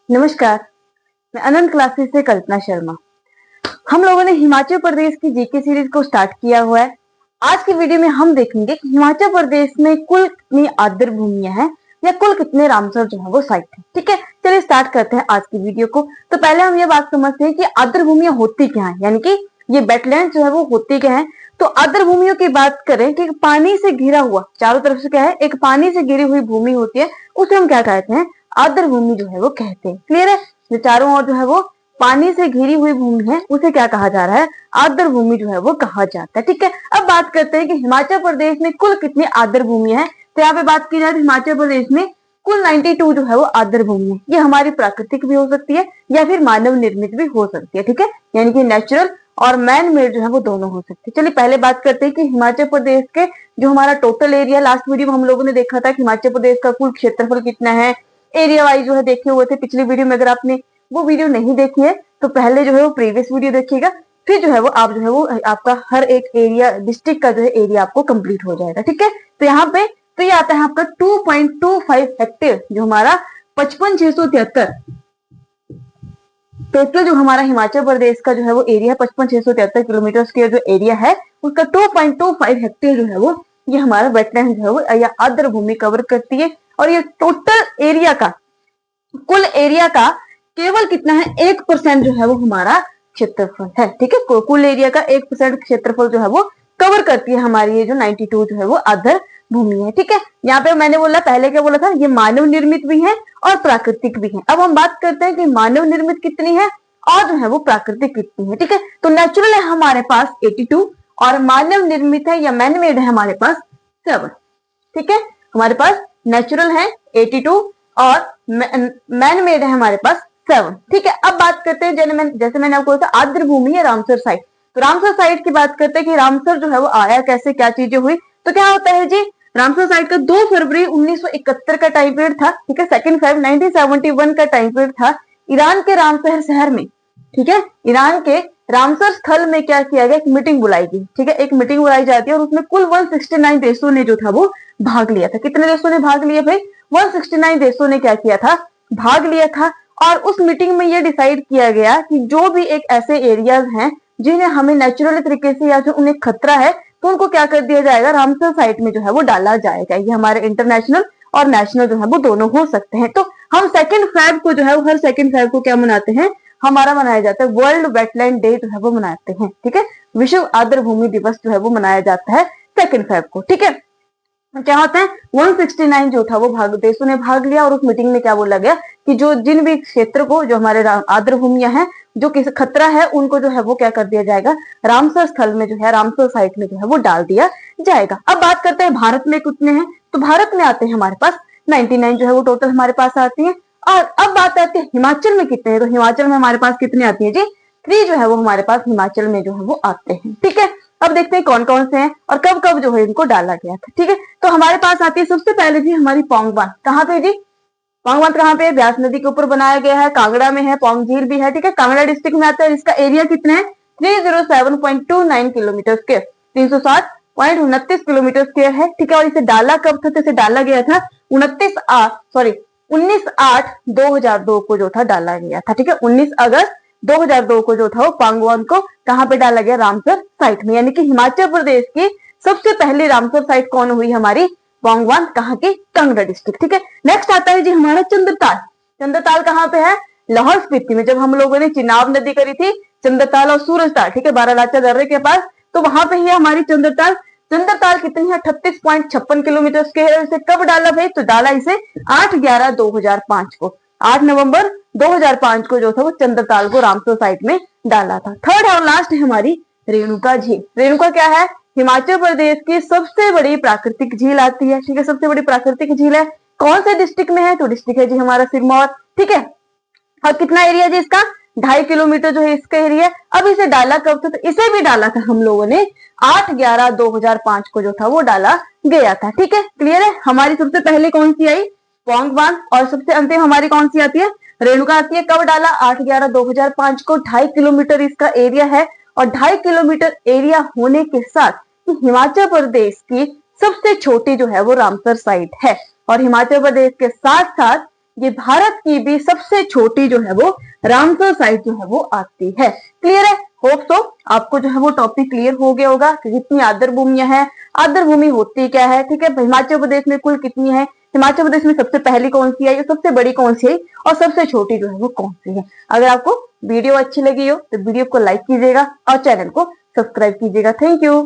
नमस्कार, मैं अनंत क्लासेस से कल्पना शर्मा। हम लोगों ने हिमाचल प्रदेश की जीके सीरीज को स्टार्ट किया हुआ है। आज की वीडियो में हम देखेंगे कि हिमाचल प्रदेश में कुल कितनी आर्द्र भूमियां हैं या कुल कितने रामसर जो है वो साइट है। ठीक है, चलिए स्टार्ट करते हैं आज की वीडियो को। तो पहले हम ये बात समझते हैं कि आर्द्र भूमियां होती क्या है, यानी कि ये वेटलैंड जो है वो होती क्या है। तो आर्द्र भूमियों की बात करें कि पानी से घिरा हुआ, चारों तरफ से क्या है, एक पानी से घिरी हुई भूमि होती है, उसे हम क्या कहते हैं, आर्द्र भूमि जो है वो कहते हैं। क्लियर है, जो चारों ओर जो है वो पानी से घिरी हुई भूमि है उसे क्या कहा जा रहा है, आर्द्र भूमि जो है वो कहा जाता है। ठीक है, अब बात करते हैं कि हिमाचल प्रदेश में कुल कितनी आर्द्र भूमि है। तो यहाँ पे बात की जाए तो हिमाचल प्रदेश में कुल 92 जो है वो आर्द्र भूमि है। ये हमारी प्राकृतिक भी हो सकती है या फिर मानव निर्मित भी हो सकती है। ठीक है, यानी कि नेचुरल और मैन मेड जो है वो दोनों हो सकते हैं। चलिए पहले बात करते हैं कि हिमाचल प्रदेश के जो हमारा टोटल एरिया, लास्ट वीडियो में हम लोगों ने देखा था कि हिमाचल प्रदेश का कुल क्षेत्रफल कितना है, एरिया वाइज जो है देखे हुए थे पिछली वीडियो में। अगर आपने वो वीडियो नहीं देखी है तो पहले जो है वो प्रीवियस वीडियो देखिएगा, फिर जो है वो आप जो है वो आपका हर एक एरिया, डिस्ट्रिक्ट का जो है एरिया आपको कंप्लीट हो जाएगा। ठीक है, तो यहाँ पे तो ये आता है आपका 2.25 हेक्टेयर, जो हमारा 55,673 टोटल जो हमारा हिमाचल प्रदेश का जो है वो एरिया 55,673 किलोमीटर स्क्वायर जो एरिया है, उसका 2.25 हेक्टेयर जो है वो ये हमारा वेटलैंड जो है वो या आर्द्र भूमि कवर करती है। और ये टोटल एरिया का, कुल एरिया का केवल कितना है, 1% जो है वो हमारा क्षेत्रफल है। ठीक है, कुल एरिया का 1% क्षेत्रफल जो है वो कवर करती है हमारी ये जो 92 जो है वो आर्द्र भूमि है। ठीक है, यहाँ पे मैंने बोला, पहले क्या बोला था, ये मानव निर्मित भी है और प्राकृतिक भी है। अब हम बात करते हैं कि मानव निर्मित कितनी है और जो है वो प्राकृतिक कितनी है। ठीक है, तो नेचुरल है हमारे पास 82 और मानव निर्मित है या मैन मेड है हमारे पास 7। ठीक है, हमारे पास नेचुरल है 82 और मैन मेड है हमारे पास 7। ठीक है, अब बात करते हैं जैसे मैंने आपको बताया आर्द्र भूमि है रामसर साइट। तो रामसर साइट की बात करते हैं कि रामसर जो है वो आया कैसे, क्या चीजें हुई। तो क्या होता है जी, रामसर साइट का 2 फरवरी 1971 का टाइम पीरियड था। ठीक है, 2 फेब 1971 का टाइम पीरियड था ईरान के रामसर शहर में। ठीक है, ईरान के रामसर स्थल में क्या किया गया, एक मीटिंग बुलाई गई। ठीक है, एक मीटिंग बुलाई जाती है और उसमें कुल 169 देशों ने जो था वो भाग लिया था। कितने देशों ने भाग लिया भाई, 169 देशों ने क्या किया था, भाग लिया था। और उस मीटिंग में ये डिसाइड किया गया कि जो भी एक ऐसे एरियाज हैं जिन्हें हमें नेचुरल तरीके से या जो उन्हें खतरा है, तो उनको क्या कर दिया जाएगा, रामसर साइट में जो है वो डाला जाएगा। ये हमारे इंटरनेशनल और नेशनल जो है वो दोनों हो सकते हैं। तो हम 2 फेब को जो है हर 2 फेब को क्या मनाते हैं, हमारा मनाया जाता है वर्ल्ड वेटलैंड डे जो है वो मनाते हैं। ठीक है, विश्व आर्द्र भूमि दिवस जो है वो मनाया जाता है 2 फेब को। ठीक है, क्या होता है, 169 जो था वो देशों ने भाग लिया और उस मीटिंग में क्या बोला गया कि जो जिन भी क्षेत्र को, जो हमारे आर्द्र भूमियां हैं, जो किसी खतरा है, उनको जो है वो क्या कर दिया जाएगा, रामसर स्थल में जो है, रामसर साइट में जो है वो डाल दिया जाएगा। अब बात करते हैं भारत में कितने हैं। तो भारत में आते हैं हमारे पास 99 जो है वो टोटल हमारे पास आती है। और अब बात आती है हिमाचल में कितने हैं। तो हिमाचल में हमारे पास कितने आती है जी, 3 जो है वो हमारे पास हिमाचल में जो है वो आते हैं। ठीक है, अब देखते हैं कौन कौन से हैं और कब कब जो है इनको डाला गया था। ठीक है, तो हमारे पास आती है सबसे पहले जी हमारी पौंग बांध। कहाँ पे जी, पौंग बांध कहाँ पे, ब्यास नदी के ऊपर बनाया गया है, कांगड़ा में है, पौंग झील भी है। ठीक है, कांगड़ा डिस्ट्रिक्ट में आता है। इसका एरिया कितना है, 307.29 किलोमीटर स्क्वायर, 360.29 किलोमीटर स्क्वायर है। ठीक है, और इसे डाला कब था, तो इसे डाला गया था 19/8/2002 को जो था डाला गया था। ठीक है, 19 अगस्त 2002 को जो था वो पौंग बांध को कहां पे डाला गया, रामसर साइट में। यानी कि हिमाचल प्रदेश की सबसे पहली रामसर साइट कौन हुई, हमारी पौंग बांध, कहां की, कांगड़ा डिस्ट्रिक्ट। ठीक है, नेक्स्ट आता है जी हमारा चंद्रताल। चंद्रताल कहां पे है, लाहौल स्पीति में। जब हम लोगों ने चिनाब नदी करी थी, चंद्रताल और सूरजताल, ठीक है, बारालाचा दर्रे के पास, तो वहां पे ही हमारी चंद्रताल। चंद्रताल कितनी है, 38.56 किलोमीटर स्क्वायर। इसे कब डाला भाई, तो डाला इसे 8/11/2005 को, 8 नवंबर 2005 को जो था वो चंद्रताल को रामसर साइट में डाला था। थर्ड और लास्ट है हमारी रेणुका झील। रेणुका क्या है, हिमाचल प्रदेश की सबसे बड़ी प्राकृतिक झील आती है। ठीक है, सबसे बड़ी प्राकृतिक झील है, कौन से डिस्ट्रिक्ट में है, तो डिस्ट्रिक्ट है जी हमारा सिरमौर। ठीक है, और कितना एरिया जी इसका, 2.5 किलोमीटर जो है इसका एरिया। अब इसे डाला कब था, तो इसे भी डाला था हम लोगों ने 8/11/2005 को जो था वो डाला गया था। ठीक है, क्लियर है। हमारी सबसे पहले कौन सी आई, पौंग बांध, और सबसे अंतिम हमारी कौन सी आती है, रेणुका आती है। कब डाला, 8/11/2005 को। 2.5 किलोमीटर इसका एरिया है और 2.5 किलोमीटर एरिया होने के साथ हिमाचल प्रदेश की सबसे छोटी जो है वो रामसर साइट है। और हिमाचल प्रदेश के साथ साथ ये भारत की भी सबसे छोटी जो है वो रामसर साइट जो है वो आती है। क्लियर है? होप सो आपको जो है वो टॉपिक क्लियर हो गया होगा कि कितनी आर्द्र भूमियां हैं, आर्द्र भूमि होती क्या है, ठीक है। हिमाचल प्रदेश में कुल कितनी है, हिमाचल प्रदेश में सबसे पहली कौन सी है, सबसे बड़ी कौन सी है और सबसे छोटी जो है वो कौन सी है। अगर आपको वीडियो अच्छी लगी हो तो वीडियो को लाइक कीजिएगा और चैनल को सब्सक्राइब कीजिएगा। Thank you.